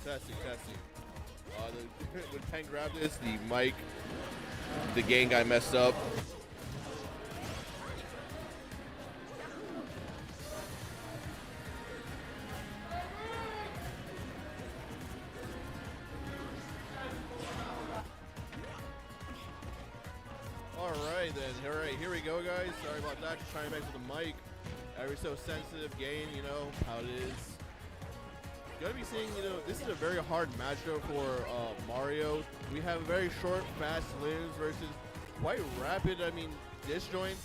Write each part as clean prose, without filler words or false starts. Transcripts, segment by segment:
Testing. When Pen grabbed this, the mic, the gain guy messed up. Alright then, alright, here we go guys. Sorry about that, just trying back to the mic. Every so sensitive gain, you know, how it is. Gonna be seeing, you know, this is a very hard matchup for Mario. We have very short, fast limbs versus quite rapid, disjoints.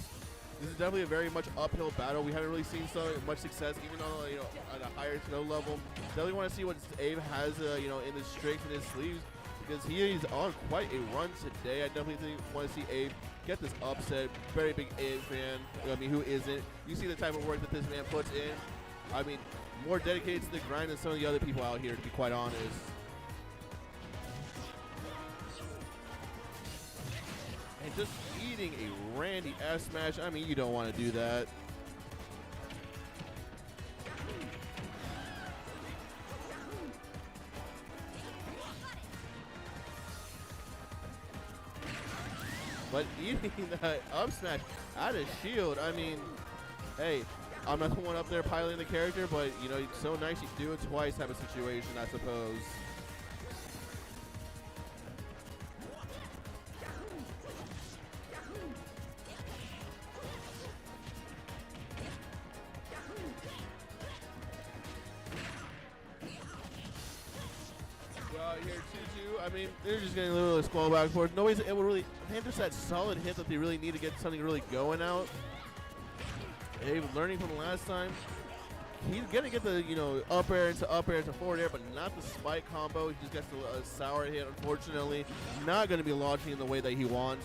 This is definitely a very much uphill battle. We haven't really seen so much success, even on, you know, at a higher snow level. Definitely want to see what Abe has, you know, in his strength in his sleeves, because he is on quite a run today. I definitely want to see Abe get this upset. Very big Abe fan. I mean, who isn't? You see the type of work that this man puts in. I mean, more dedicated to the grind than some of the other people out here, to be quite honest. And just eating a Randy F smash. I mean, you don't want to do that. But eating that up smash out of shield, I mean, hey, I'm not the one up there piloting the character, but, you know, it's so nice you do it twice type of situation, I suppose. Well, here 2-2. I mean, they're just getting a little squall back and forth. Nobody's able to really hand us that solid hit that they really need to get something really going out. Hey, learning from the last time, he's gonna get the, you know, up air into forward air, but not the spike combo. He just gets a sour hit, unfortunately. Not gonna be launching in the way that he wants.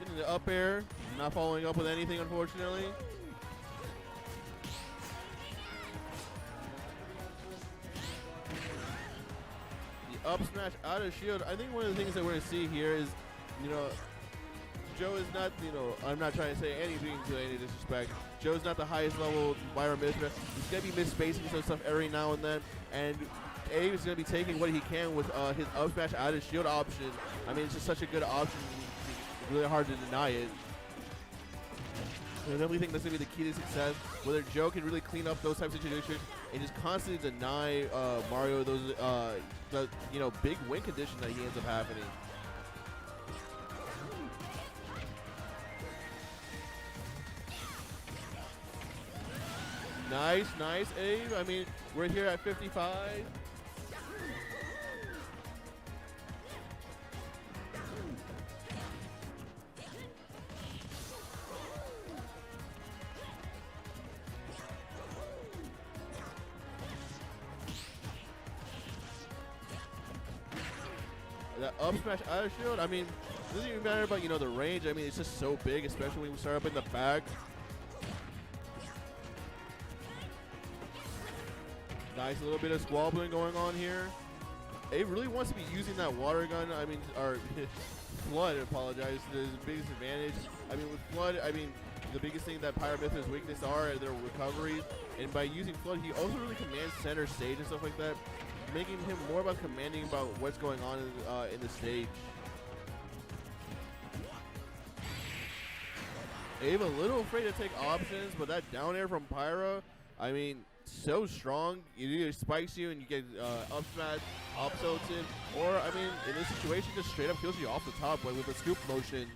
Getting the up air, not following up with anything, unfortunately. Up smash out of shield. I think one of the things that we're going to see here is, you know, Joe is not, you know, I'm not trying to say anything to any disrespect. Joe's not the highest level Mythra. He's going to be misspacing some stuff every now and then. And Abe is going to be taking what he can with his up smash out of shield option. I mean, it's just such a good option. It's really hard to deny it. I definitely think that's going to be the key to success, whether Joe can really clean up those types of situations and just constantly deny Mario those, the, you know, big win condition that he ends up happening. Nice, Abe. I mean, we're here at 55. That up smash out of shield, I mean, it doesn't even matter about, you know, the range. I mean, it's just so big, especially when we start up in the back. Nice little bit of squabbling going on here. Abe really wants to be using that water gun. I mean, or Flood, apologize, is the biggest advantage. I mean, with Flood, I mean, the biggest thing that Pyra Mythra's weakness are their recoveries. And by using Flood, he also really commands center stage and stuff like that, making him more about commanding about what's going on in the stage. Abe a little afraid to take options, but that down air from Pyra, I mean, so strong. It either spikes you and you get up smash, up tilted, or, I mean, in this situation, just straight up kills you off the top with a scoop motion.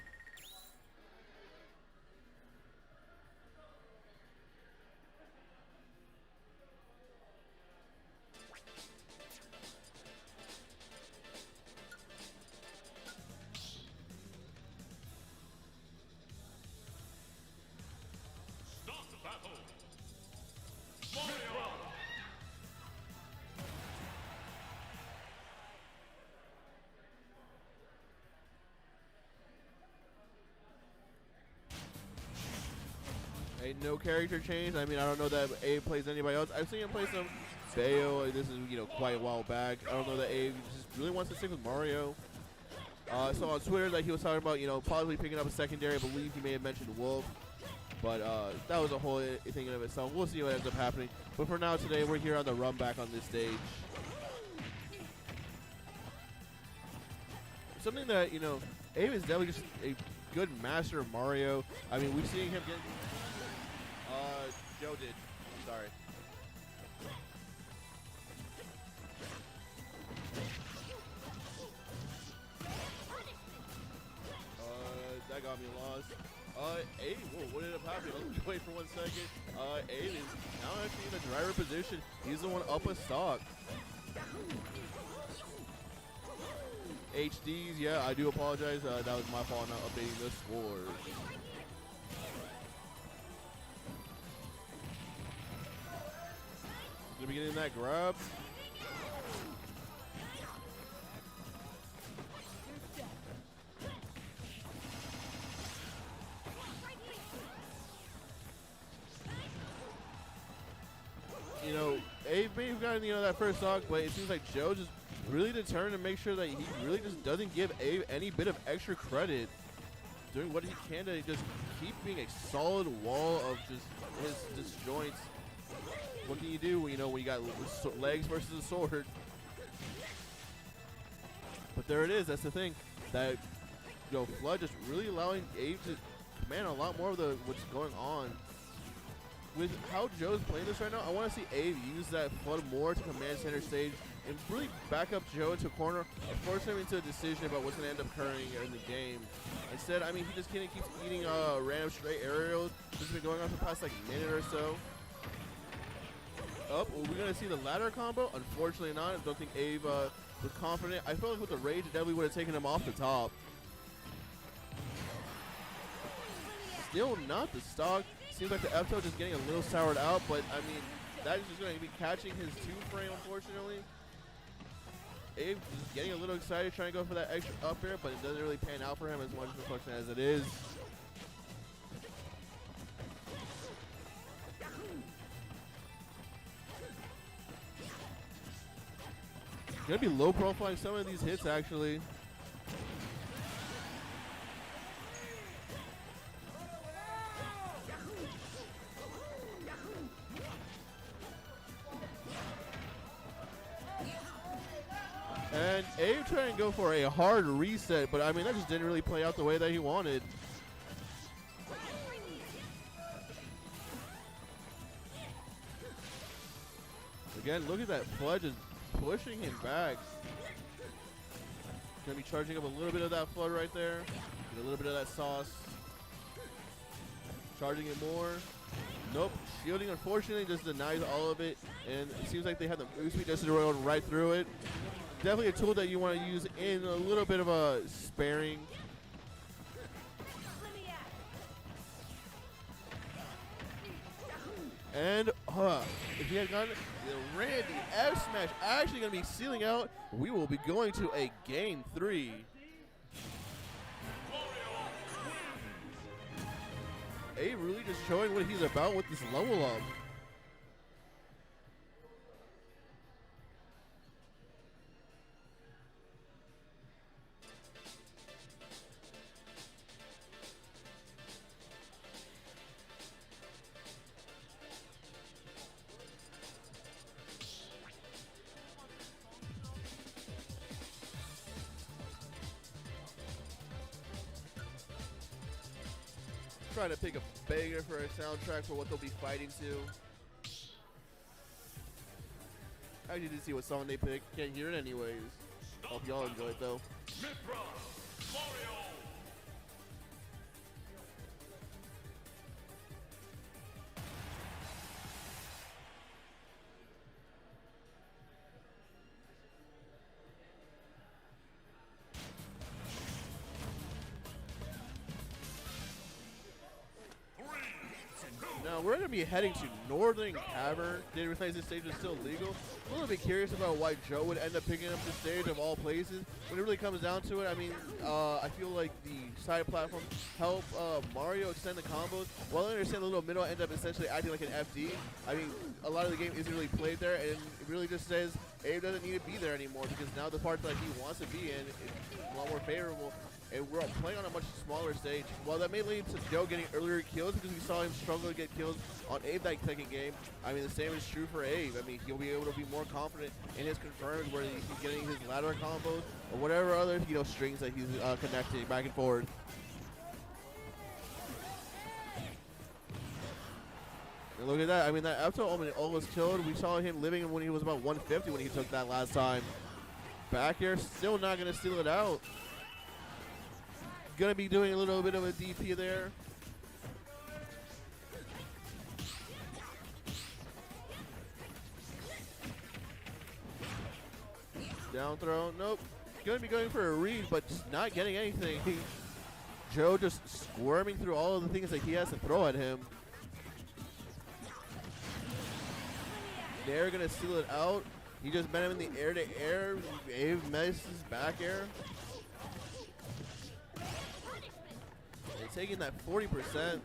Ain't no character change. I mean, I don't know that Abe plays anybody else. I've seen him play some Bayo. This is, you know, quite a while back. I don't know that Abe just really wants to stick with Mario. So on Twitter that he was talking about, possibly picking up a secondary. I believe he may have mentioned Wolf. But that was a whole thing in of itself. We'll see what ends up happening. But for now, today, we're here on the run back on this stage. Something that, Abe is definitely just a good master of Mario. I mean, we've seen him get... Joe did. Sorry. That got me lost. Abe, whoa, what ended up happening? Let's wait for 1 second. Abe is now actually in the driver position. He's the one up a stock. HDs, yeah, I do apologize. That was my fault not updating the scores. Gonna be getting that grab. Abe may have gotten, that first stock, but it seems like Joe just really determined to make sure that he really just doesn't give Abe any bit of extra credit, doing what he can to just keep being a solid wall of just his disjoints. What can you do when you got legs versus a sword? But there it is. That's the thing. That Flood just really allowing Abe to command a lot more of what's going on. With how Joe's playing this right now, I want to see Abe use that Flood more to command center stage and really back up Joe into a corner and force him into a decision about what's going to end up occurring in the game. Instead, I mean, he just kind of keeps eating random straight aerials. This has been going on for the past minute or so. Up, we're going to see the ladder combo. Unfortunately not. I don't think Abe was confident. I feel like with the rage, it definitely would have taken him off the top. Still not the stock. Seems like the F-tilt is getting a little soured out, but I mean, that is just going to be catching his 2-frame, unfortunately. Abe is getting a little excited, trying to go for that extra up air, but it doesn't really pan out for him as much as it is. Gonna be low profiling some of these hits, actually. And Abe trying to go for a hard reset, but I mean, that just didn't really play out the way that he wanted. Again, look at that Flood just pushing him back. Gonna be charging up a little bit of that Flood right there. Get a little bit of that sauce. Charging it more. Nope. Shielding, unfortunately, just denies all of it. And it seems like they have the move speed just to run right through it. Definitely a tool that you want to use in a little bit of a sparing. And if he had gotten the Randy F smash actually going to be sealing out, we will be going to a game 3. Abe really just showing what he's about with this level up. Trying to pick a banger for a soundtrack for what they'll be fighting to. I need to see what song they pick. Can't hear it anyways. Hope y'all enjoy it though. Mythra, Mario. Now we're going to be heading to Northern Cavern. Didn't realize this stage was still legal. A little bit curious about why Joe would end up picking up the stage of all places. When it really comes down to it, I mean, I feel like the side platform help Mario extend the combos. While I understand the little middle end up essentially acting like an FD, I mean, a lot of the game isn't really played there, and it really just says Abe doesn't need to be there anymore because now the part that he wants to be in is a lot more favorable. And we're playing on a much smaller stage. While that may lead to Joe getting earlier kills because we saw him struggle to get kills on Abe that second game, I mean, the same is true for Abe. I mean, he'll be able to be more confident in his confirms where he's getting his ladder combos or whatever other, strings that he's connecting back and forth. And look at that. I mean, that after almost killed, we saw him living when he was about 150 when he took that last time. Back here, still not going to steal it out. Going to be doing a little bit of a DP there. Down throw. Nope. Going to be going for a read, but just not getting anything. Joe just squirming through all of the things that he has to throw at him. They're going to steal it out. He just met him in the air-to-air. Abe misses back air. They're taking that 40%.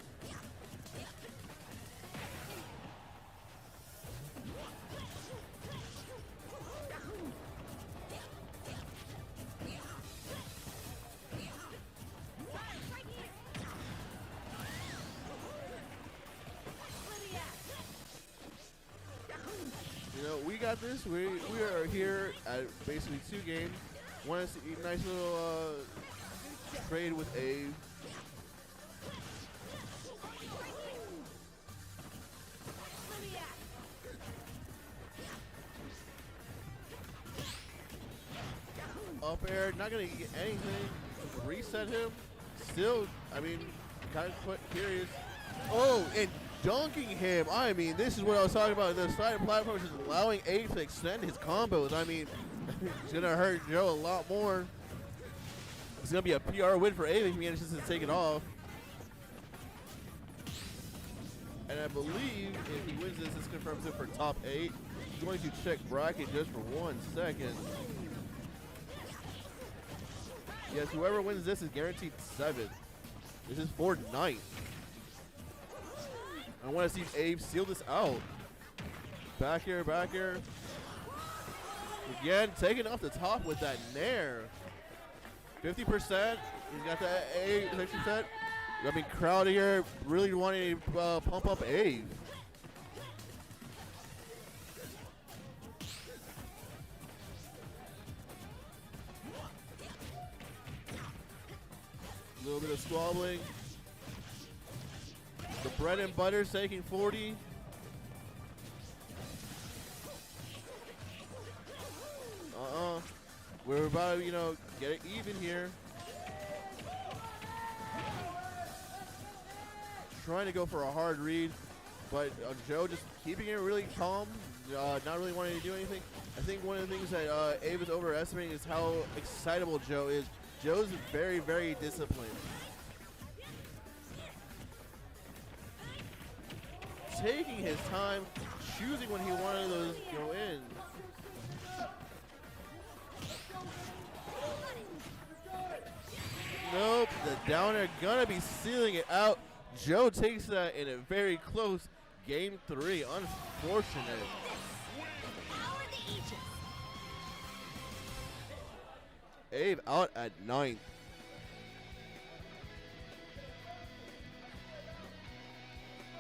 We got this. We are here at basically 2 games. One is a nice little trade with Abe. Up air, not gonna get anything. Reset him. Still, I mean, kind of quite curious. Oh, and dunking him. I mean, this is what I was talking about. The side platform is just allowing Abe to extend his combos. I mean, it's going to hurt Joe a lot more. It's going to be a PR win for Abe if he manages to take it off. And I believe if he wins this confirms it for top 8. He's going to check bracket just for 1 second. Yes, whoever wins this is guaranteed 7th. This is for 9th. I want to see Abe seal this out. Back here, back here. Again, taking off the top with that nair. 50%. He's got that Abe 50%. I mean, crowd here really wanting to pump up Abe. A little bit of squabbling. The bread and butter's taking 40. We're about to, get it even here. Trying to go for a hard read, but Joe just keeping it really calm, not really wanting to do anything. I think one of the things that Abe is overestimating is how excitable Joe is. Joe's very, very disciplined. Taking his time, choosing when he wanted those to go in. Nope, the downer gonna be sealing it out. Joe takes that in a very close game 3. Unfortunate. Abe out at 9th.